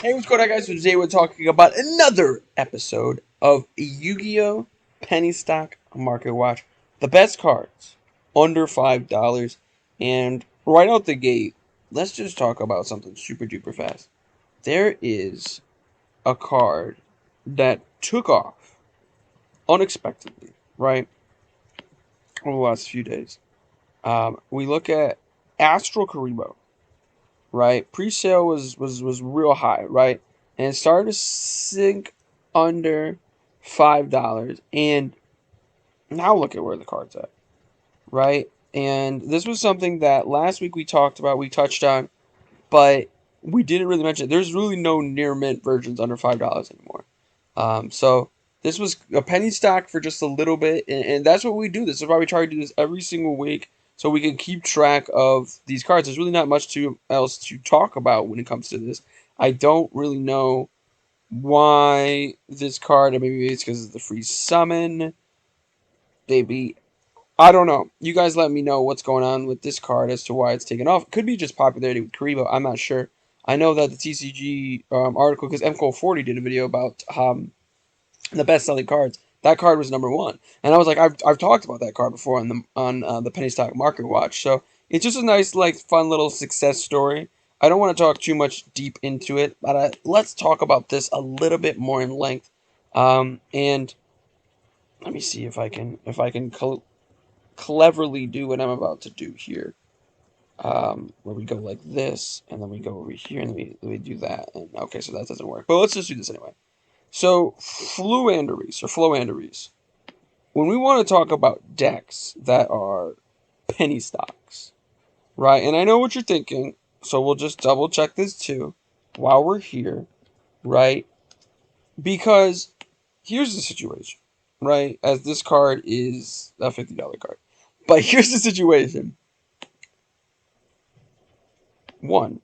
Hey, what's going on, guys? So today we're talking about another episode of Yu-Gi-Oh! Penny Stock Market Watch. The best cards under $5. And right out the gate, let's just talk about something super duper fast. There is a card that took off unexpectedly, right? Over the last few days. We look at Astral Karibo, right? Pre-sale was real high, right? And it started to sink under $5. And now look at where the card's at, right? And this was something that last week we talked about, we touched on, but we didn't really mention it. There's really no near mint versions under $5 anymore. So this was a penny stock for just a little bit, and that's what we do. This is why we try to do this every single week, so we can keep track of these cards. There's really not much else to talk about when it comes to this. I don't really know why this card. Maybe it's because it's the free summon. Maybe I don't know. You guys let me know what's going on with this card as to why it's taken off. It could be just popularity with Karibo. I'm not sure. I know that the TCG article, because MCO40 did a video about the best-selling cards. That card was number one, and I was like, I've talked about that card before on the Penny Stock Market Watch. So it's just a nice, like, fun little success story. I don't want to talk too much deep into it, but let's talk about this a little bit more in length. And let me see if I can cleverly do what I'm about to do here. Where we go like this, and then we go over here, and we do that. And okay, so that doesn't work. But let's just do this anyway. So, fluanderies or floanderies. When we want to talk about decks that are penny stocks, right? And I know what you're thinking, so we'll just double check this too while we're here, right? Because here's the situation, right? As this card is a $50 card. But here's the situation. One,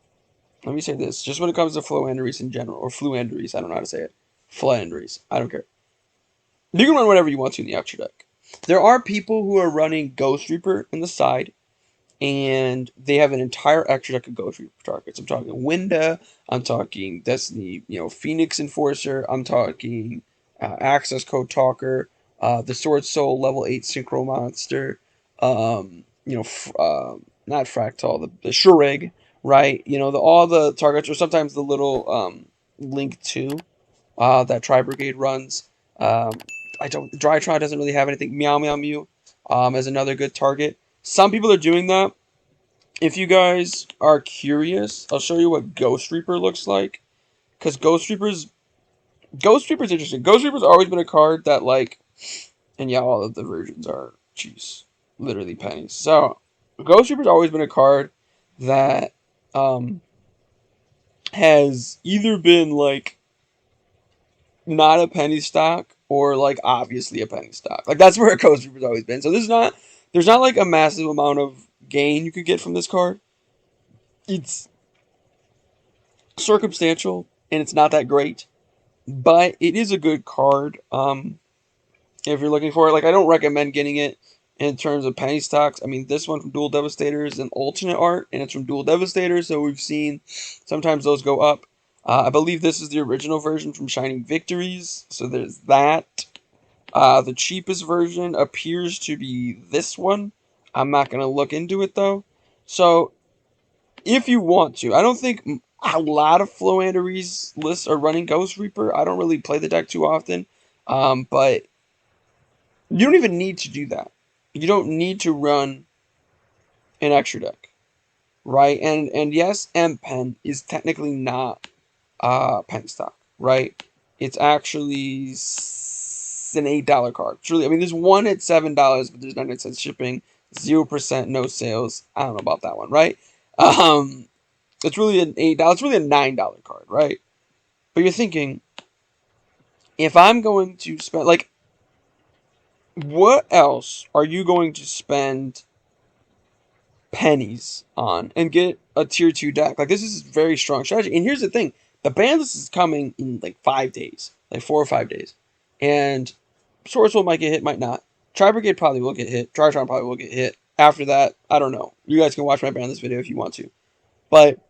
let me say this. Just when it comes to floanderies in general, or fluanderies, I don't know how to say it. Flanderies, I don't care. You can run whatever you want to in the extra deck. There are people who are running Ghost Reaper in the side, and they have an entire extra deck of Ghost Reaper targets. I'm talking Winda, I'm talking Destiny, Phoenix Enforcer, I'm talking Access Code Talker, the Sword Soul level 8 Synchro Monster, not Fractal, the Shureg, right? All the targets, or sometimes the little Link 2 that Tri Brigade runs. Um, I don't. Drytron doesn't really have anything. Meow Meow Mew is another good target. Some people are doing that. If you guys are curious, I'll show you what Ghost Reaper looks like. Because Ghost Reaper's interesting. Ghost Reaper's always been a card that, like, and yeah, all of the versions are, jeez, literally pennies. So Ghost Reaper's always been a card that um, has either been like not a penny stock or like obviously a penny stock. Like that's where a Ghost Reaper's always been. So there's not like a massive amount of gain you could get from this card. It's circumstantial and it's not that great, but it is a good card. If you're looking for it, like I don't recommend getting it in terms of penny stocks. I mean, this one from Dual Devastator is an alternate art, and it's from Dual Devastator, so we've seen sometimes those go up. I believe this is the original version from Shining Victories, so there's that. The cheapest version appears to be this one. I'm not going to look into it though. So, if you want to, I don't think a lot of Floanderies lists are running Ghost Reaper. I don't really play the deck too often. But you don't even need to do that. You don't need to run an extra deck, right? And yes, M Pen is technically not pen stock, right? It's actually an $8 card. Truly, I mean, there's one at $7, but there's 99 cents shipping, 0% no sales. I don't know about that one, right? Um, it's really an $8. It's really a $9 card, right? But you're thinking, if I'm going to spend like, what else are you going to spend pennies on and get a tier 2 deck? Like, this is a very strong strategy. And here's the thing, the ban list is coming in like 5 days, like 4 or 5 days, and Sourcewell might get hit, might not. Tri Brigade probably will get hit. Tritron probably will get hit. After that, I don't know. You guys can watch my ban list video if you want to. But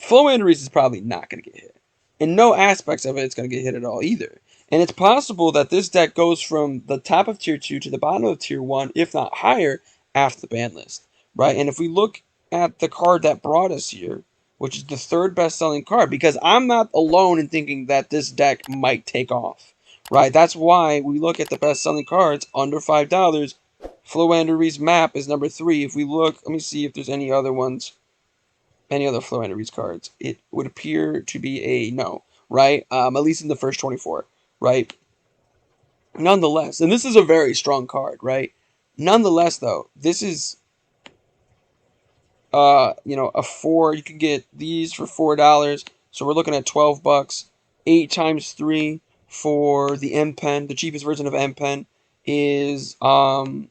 Flowanders is probably not going to get hit. In no aspects of it, it's going to get hit at all either. And it's possible that this deck goes from the top of tier 2 to the bottom of tier 1, if not higher, after the ban list. Right? And if we look at the card that brought us here, which is the third best selling card, because I'm not alone in thinking that this deck might take off. Right? That's why we look at the best selling cards under $5. Flowanders map is number 3. If we look, let me see if there's any other ones, any other Flowanders cards. It would appear to be a no, right? At least in the first 24, right? Nonetheless, and this is a very strong card, right? Nonetheless, though, this is a 4. You can get these for $4, so we're looking at $12. 8 times 3 for the M Pen. The cheapest version of M Pen is bad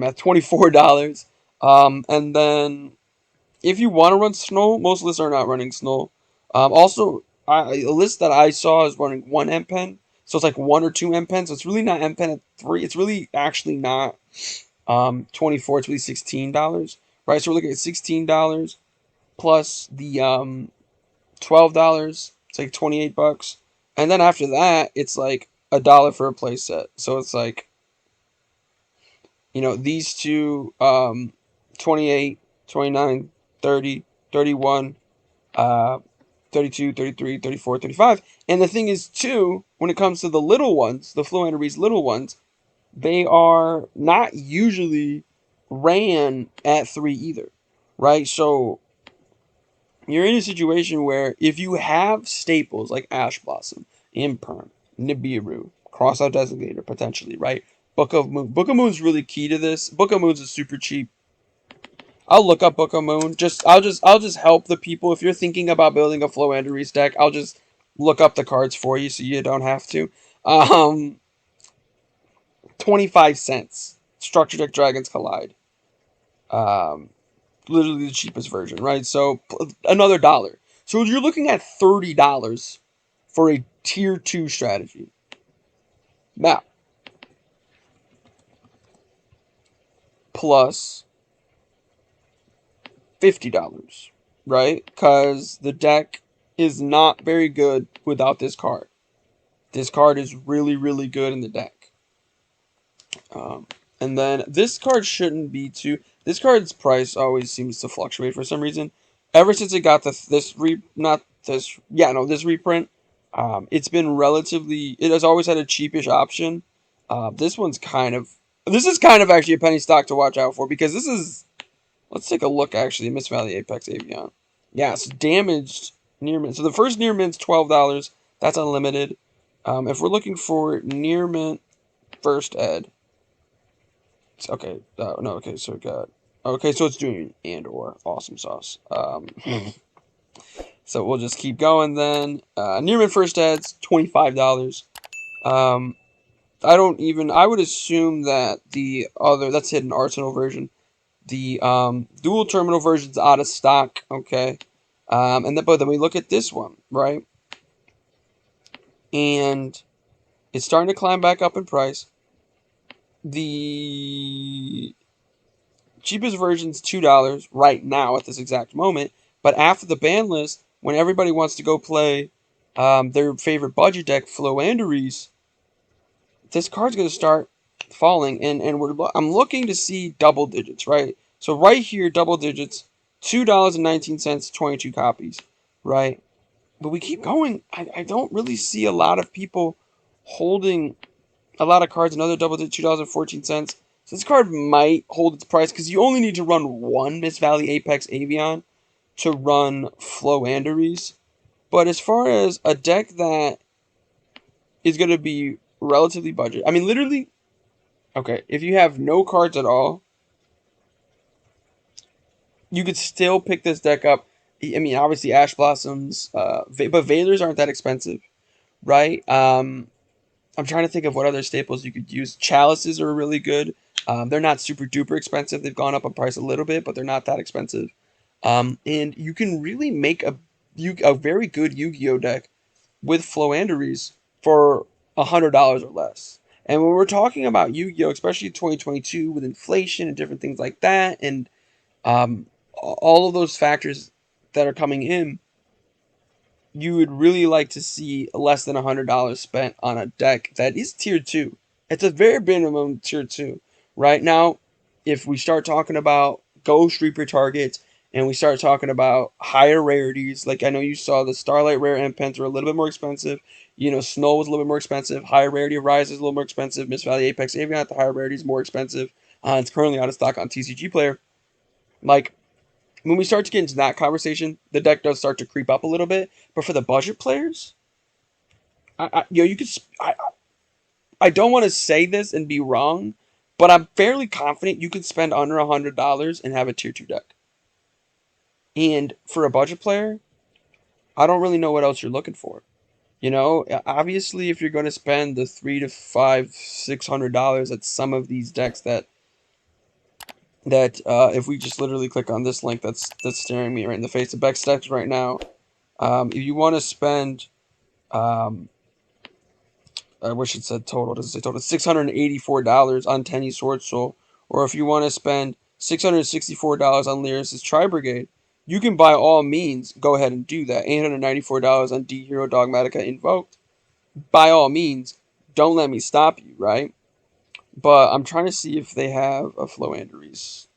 math, $24. And then if you want to run Snow, most lists are not running Snow. Also, a list that I saw is running 1 M Pen, so it's like 1 or 2 M Pen. So it's really not M Pen at 3. It's really actually not 24. It's really $16, right? So we're looking at $16 plus the $12. It's like $28, and then after that, it's like $1 for a play set. So it's like, these two, 28, 29, 30, 31, 32, 33, 34, 35. And the thing is, too, when it comes to the little ones, the Flowanders little ones, they are not usually ran at 3 either, right? So you're in a situation where if you have staples like Ash Blossom, Imperm, Nibiru, Crossout Designator, potentially, right? Book of Moon. Book of Moon's really key to this. Book of Moon's is super cheap. I'll look up Book of Moon. I'll just help the people. If you're thinking about building a Flowanders deck, I'll just look up the cards for you so you don't have to. 25 cents. Structure Deck Dragons Collide. Literally the cheapest version, right? So another $1. So you're looking at $30 for a tier 2 strategy. Now, plus $50, right? Because the deck is not very good without this card. This card is really, really good in the deck. And then this card shouldn't be too... This card's price always seems to fluctuate for some reason. Ever since it got this reprint, it's been relatively... It has always had a cheapish option. This is kind of actually a penny stock to watch out for, because this is... Let's take a look, actually, at Mist Valley Apex Avion. Yeah, it's damaged near mint. So the first near mint's $12. That's unlimited. If we're looking for near mint first ed... Okay, no, okay, so we got... Okay, so it's doing and or awesome sauce. So we'll just keep going then. Near mint first ed's $25. I would assume that the other, that's hidden arsenal version. The dual terminal version's out of stock, okay? But then we look at this one, right? And it's starting to climb back up in price. The cheapest version's $2 right now at this exact moment. But after the ban list, when everybody wants to go play their favorite budget deck, Flowanders, this card's going to start falling. And I'm looking to see double digits, right? So right here, double digits, $2.19, 22 copies, right? But we keep going. I don't really see a lot of people holding a lot of cards, another double digit, $2.14. So this card might hold its price, because you only need to run 1 Mist Valley Apex Avion to run Flowanders. But as far as a deck that is going to be relatively budget, I mean, literally, okay, if you have no cards at all, you could still pick this deck up. I mean, obviously, Ash Blossoms, but Veilers aren't that expensive, right? I'm trying to think of what other staples you could use. Chalices are really good. They're not super duper expensive. They've gone up in price a little bit, but they're not that expensive. And you can really make a very good Yu-Gi-Oh deck with Flowanders for $100 or less. And when we're talking about Yu-Gi-Oh, especially 2022 with inflation and different things like that, and all of those factors, that are coming in, you would really like to see less than $100 spent on a deck that is tier 2. It's a very minimum tier 2. Right now, if we start talking about Ghost Reaper targets and we start talking about higher rarities, like I know you saw the Starlight Rare and Pens were a little bit more expensive. You know, Snow was a little bit more expensive. Higher rarity of Rise is a little more expensive. Mist Valley Apex Avion at the higher rarity is more expensive. It's currently out of stock on TCG Player. Like, when we start to get into that conversation, the deck does start to creep up a little bit. But for the budget players, you could. I don't want to say this and be wrong, but I'm fairly confident you can spend under $100 and have a tier 2 deck. And for a budget player, I don't really know what else you're looking for. You know, obviously, if you're going to spend the $300 to $600 at some of these decks that if we just literally click on this link that's staring me right in the face, the best decks right now. If you want to spend, I wish it said total. It doesn't say total. $684 on Tenny Sword Soul, or if you want to spend $664 on Lyris' Tri Brigade, you can by all means go ahead and do that. $894 on D Hero Dogmatica Invoked. By all means, don't let me stop you, right? But I'm trying to see if they have a Floanderies.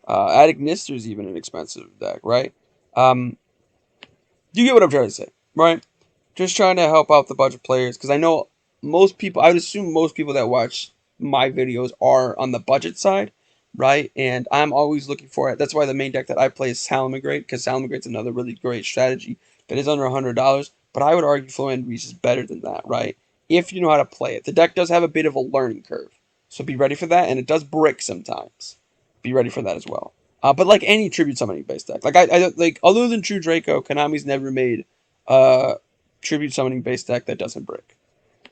Attic Nister's even an expensive deck, right? You get what I'm trying to say, right? Just trying to help out the budget players, because I know most people, I would assume most people that watch my videos are on the budget side, right? And I'm always looking for it. That's why the main deck that I play is Salamagrate, because Salamagrate's another really great strategy that is under $100. But I would argue Floanderies is better than that, right? If you know how to play it. The deck does have a bit of a learning curve, so be ready for that, and it does brick sometimes. Be ready for that as well. But like any tribute summoning based deck, like I like other than True Draco, Konami's never made tribute summoning based deck that doesn't brick.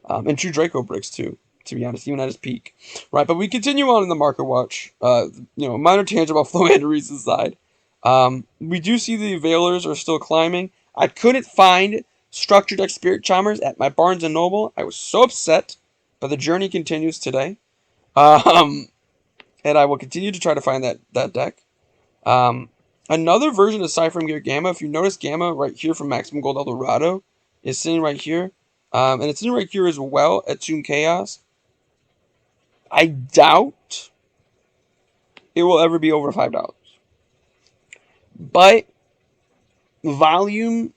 And True Draco bricks too, to be honest, even at his peak. Right, but we continue on in the market watch. Minor tangent about Floanderies aside. We do see the Veilers are still climbing. I couldn't find Structured Deck Spirit Charmers at my Barnes & Noble. I was so upset, but the journey continues today. And I will continue to try to find that deck. Another version of Cypher Gear Gamma, if you notice Gamma right here from Maximum Gold Eldorado, is sitting right here. And it's sitting right here as well at Toon Chaos. I doubt it will ever be over $5. But volume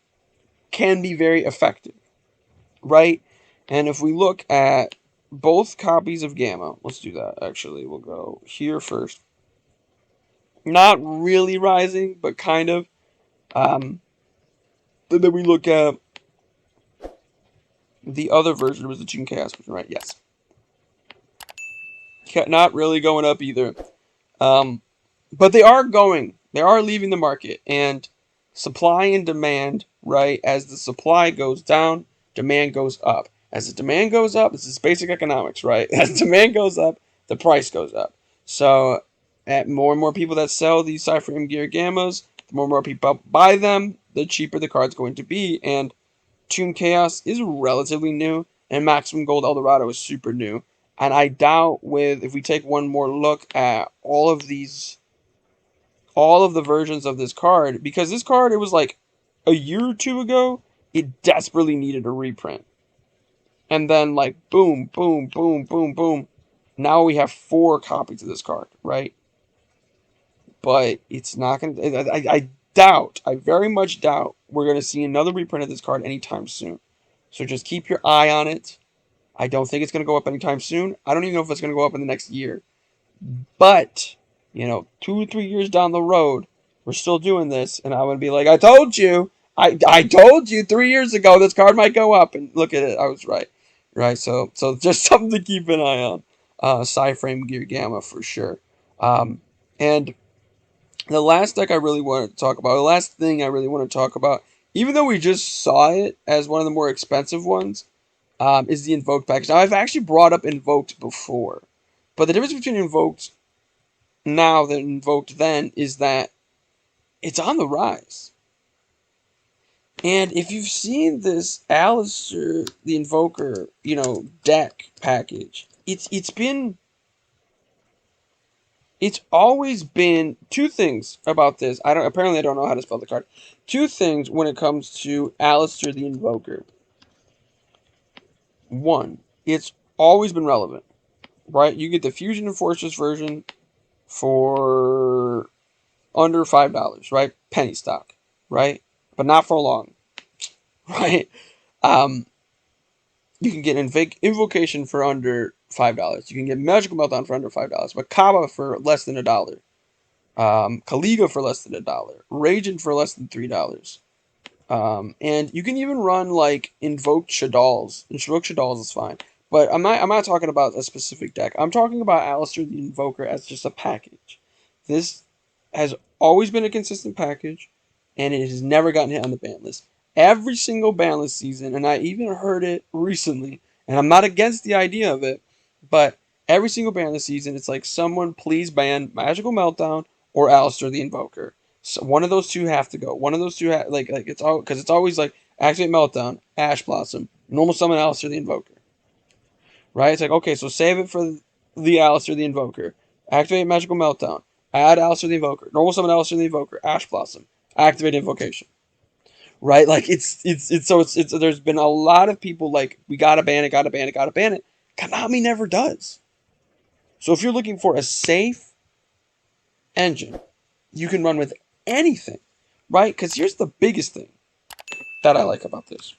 can be very effective, right? And if we look at both copies of Gamma, let's do that actually. We'll go here first. Not really rising, but kind of. And then we look at the other version, was the Toon Chaos version, right? Yes. Not really going up either. But they are going. They are leaving the market. And supply and demand, right? As the supply goes down, demand goes up. As the demand goes up, this is basic economics, right? As demand goes up, the price goes up. So, at more and more people that sell these Cypher Gear Gammas, the more and more people buy them, the cheaper the card's going to be. And Toon Chaos is relatively new, and Maximum Gold Eldorado is super new. And I doubt if we take one more look at all of the versions of this card, because this card, it was like a year or two ago, it desperately needed a reprint. And then like boom, boom, boom, boom, boom. Now we have 4 copies of this card, right? But it's not going to, I very much doubt we're going to see another reprint of this card anytime soon. So just keep your eye on it. I don't think it's going to go up anytime soon. I don't even know if it's going to go up in the next year. But, 2 or 3 years down the road, we're still doing this, and I'm going to be like, I told you! I told you 3 years ago this card might go up, and look at it, I was right. Right, so just something to keep an eye on. Cyframe Gear Gamma for sure. And the last deck I really want to talk about, the last thing I really want to talk about, even though we just saw it as one of the more expensive ones, is the Invoked package. Now, I've actually brought up Invoked before, but the difference between Invoked now than Invoked then is that it's on the rise. And if you've seen this Alistair, the Invoker, deck package, it's been It's always been two things about this. I don't know how to spell the card. Two things when it comes to Alistair the Invoker. One, it's always been relevant, right? You get the Fusion and Fortress version for under $5, right? Penny stock, right? But not for long, right? Um, you can get Invocation for under $5. You can get Magical Meltdown for under $5, but Kaba for less than $1. Kaliga for less than $1. Raging for less than $3. And you can even run like Invoked Shaddolls. Invoked Shaddolls is fine. But I'm not talking about a specific deck. I'm talking about Alistair the Invoker as just a package. This has always been a consistent package, and it has never gotten hit on the ban list. Every single ban list season, and I even heard it recently, and I'm not against the idea of it, but every single ban list season, it's like someone please ban Magical Meltdown or Alistair the Invoker. So one of those two have to go. One of those two, like it's all because it's always like Activate Meltdown, Ash Blossom, normal summon Alistair the Invoker, right? It's like okay, so save it for the Alistair the Invoker, activate Magical Meltdown, add Alistair the Invoker, normal summon Alistair the Invoker, Ash Blossom, activate Invocation, right? Like it's there's been a lot of people like we gotta ban it, gotta ban it, gotta ban it. Konami never does. So if you're looking for a safe engine, you can run with anything, right? Because here's the biggest thing that I like about this.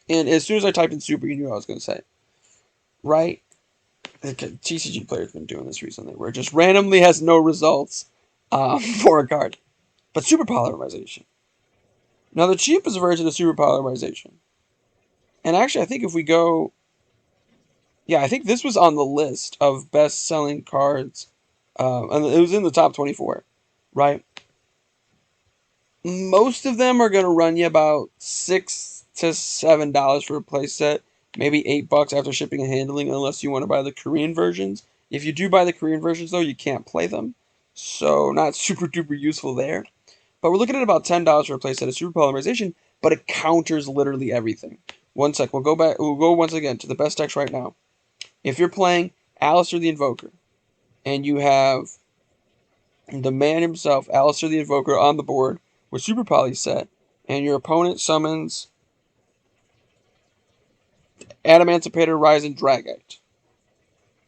And as soon as I typed in super, you knew what I was going to say. Right? The TCG player's been doing this recently, where it just randomly has no results for a card. But super polarization. Now, the cheapest version of super polarization. And actually, I think if we go. Yeah, I think this was on the list of best selling cards. And it was in the top 24. Right? Most of them are going to run you about $6 to $7 for a playset, maybe $8 after shipping and handling, unless you want to buy the Korean versions. If you do buy the Korean versions, though, you can't play them, so not super duper useful there. But we're looking at about $10 for a playset of Super Polarization, but it counters literally everything. One sec, we'll go back. We'll go once again to the best decks right now. If you're playing Alistair the Invoker, and you have the man himself, Alistair the Invoker, on the board with Super Poly set, and your opponent summons Adamancipator, Rising Dragite.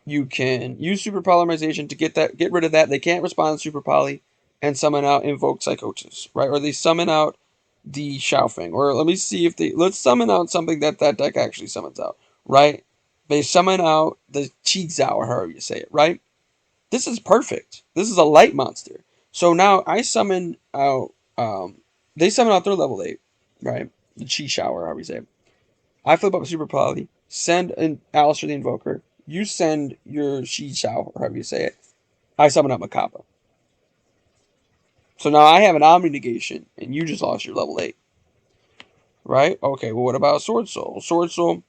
You can use Super Polymerization to get rid of that. They can't respond to Super Poly and summon out Invoke Psychosis, right? Or they summon out the Xiaofeng. Or let me see if let's summon out something that deck actually summons out, right? They summon out the Chizao, or however you say it, right? This is perfect. This is a light monster. So now I summon out, they summon out their level 8, right? The Chi Shower, however you say it. I flip up Super Poly, send an Alistair the Invoker. You send your Shi Shao, or however you say it. I summon up Makapa. So now I have an Omni Negation, and you just lost your level 8. Right? Okay, well, what about Sword Soul? Sword Soul.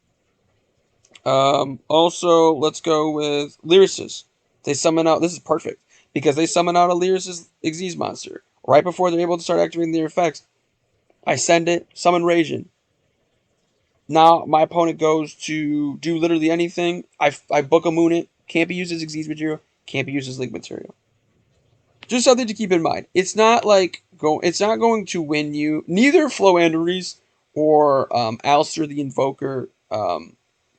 Also, let's go with Lyricist. They summon out. This is perfect, because they summon out a Lyricist Xyz monster. Right before they're able to start activating their effects, I send it, summon Rajin. Now my opponent goes to do literally anything. I book a moon it. Can't be used as Xyz material. Can't be used as Link material. Just something to keep in mind. It's not like It's not going to win you. Neither Floanderies or Alistair the Invoker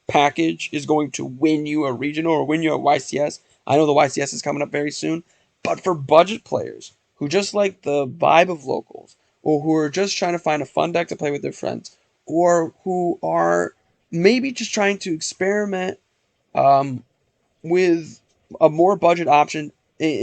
package is going to win you a regional or win you a YCS. I know the YCS is coming up very soon. But for budget players who just like the vibe of locals, or who are just trying to find a fun deck to play with their friends, or who are maybe just trying to experiment um, with a more budget option,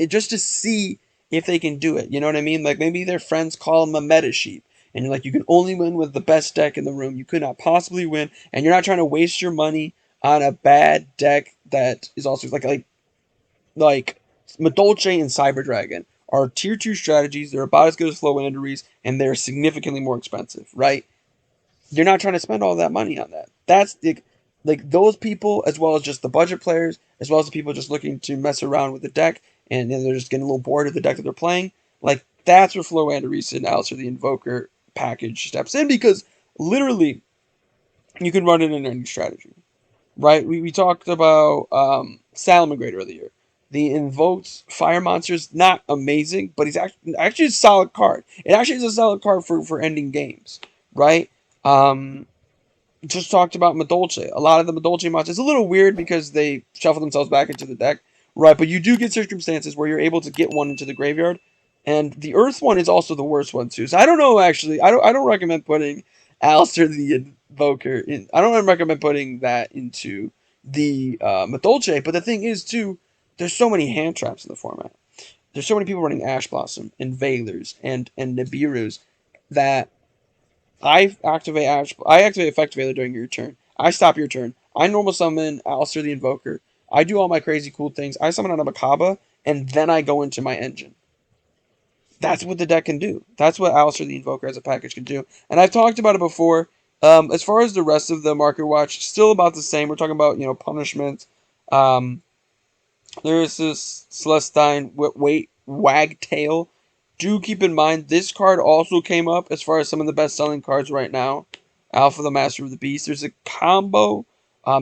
just to see if they can do it. You know what I mean? Like maybe their friends call them a meta sheep, and you're like, you can only win with the best deck in the room. You could not possibly win, and you're not trying to waste your money on a bad deck that is also like Madolche and Cyber Dragon are tier 2 strategies. They're about as good as Floanderies, and they're significantly more expensive, right? You're not trying to spend all that money on that. That's like those people, as well as just the budget players, as well as the people just looking to mess around with the deck, and then they're just getting a little bored of the deck that they're playing. Like that's where Floanderies and Alistair the Invoker package steps in, because literally you can run it in any strategy, right? We talked about Salamangreat earlier. The invoked fire monster is not amazing, but he's actually a solid card. It actually is a solid card for ending games, right? Just talked about Madolche. A lot of the Madolche monsters, it's a little weird because they shuffle themselves back into the deck, right? But you do get circumstances where you're able to get one into the graveyard, and the Earth one is also the worst one too. So I don't know actually. I don't recommend putting Alistair the Invoker in. I don't recommend putting that into the Madolche. But the thing is too, there's so many hand traps in the format. There's so many people running Ash Blossom and Veilers and Nibiru's that I activate Effect Veiler during your turn. I stop your turn. I normal summon Alistair the Invoker. I do all my crazy cool things. I summon on a Makaba, and then I go into my engine. That's what the deck can do. That's what Alistair the Invoker as a package can do. And I've talked about it before. As far as the rest of the Market Watch, still about the same. We're talking about, punishment. There is this Celestine Wagtail. Do keep in mind, this card also came up as far as some of the best-selling cards right now. Alpha, the Master of the Beast. There's a combo.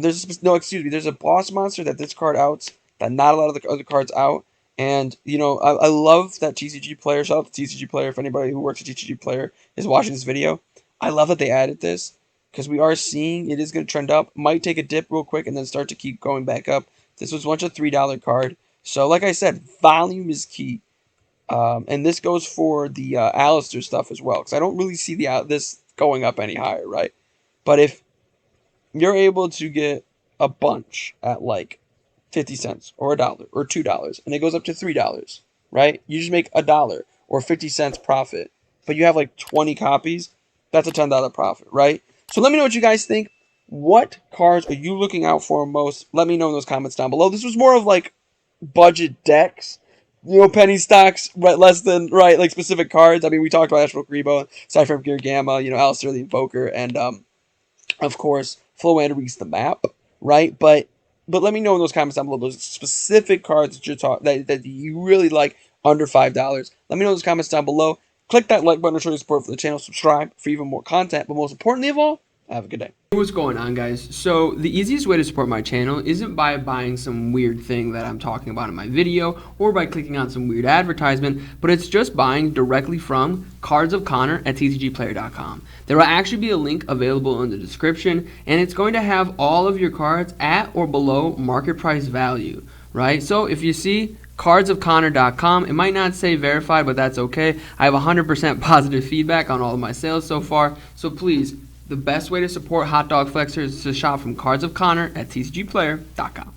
There's a boss monster that this card outs that not a lot of the other cards out. And, I love that TCG Player. Shout out to TCG Player if anybody who works at TCG Player is watching this video. I love that they added this because we are seeing it is going to trend up. Might take a dip real quick and then start to keep going back up. This was once a $3 card. So, like I said, volume is key. And this goes for the Alistair stuff as well, because I don't really see this going up any higher, right? But if you're able to get a bunch at like 50 cents or $1 or $2, and it goes up to $3, right? You just make $1 or 50 cents profit, but you have like 20 copies, that's a $10 profit, right? So let me know what you guys think. What cards are you looking out for most? Let me know in those comments down below. This was more of like budget decks. Penny stocks, right, less than, right, like specific cards. I mean, we talked about Astral Grebo, Cypher of Gear Gamma, Alistair the Invoker, and, of course, Flowander reads the map, right? But let me know in those comments down below those specific cards that that you really like under $5. Let me know in those comments down below. Click that like button to show your support for the channel. Subscribe for even more content. But most importantly of all, have a good day. Hey, what's going on, guys? So the easiest way to support my channel isn't by buying some weird thing that I'm talking about in my video or by clicking on some weird advertisement, but it's just buying directly from Cards of Connor at tcgplayer.com. There will actually be a link available in the description, and it's going to have all of your cards at or below market price value, right? So if you see cardsofconnor.com, it might not say verified, but that's okay. I have 100% positive feedback on all of my sales so far, so please, the best way to support Hot Dog Flexer is to shop from Cards of Connor at tcgplayer.com.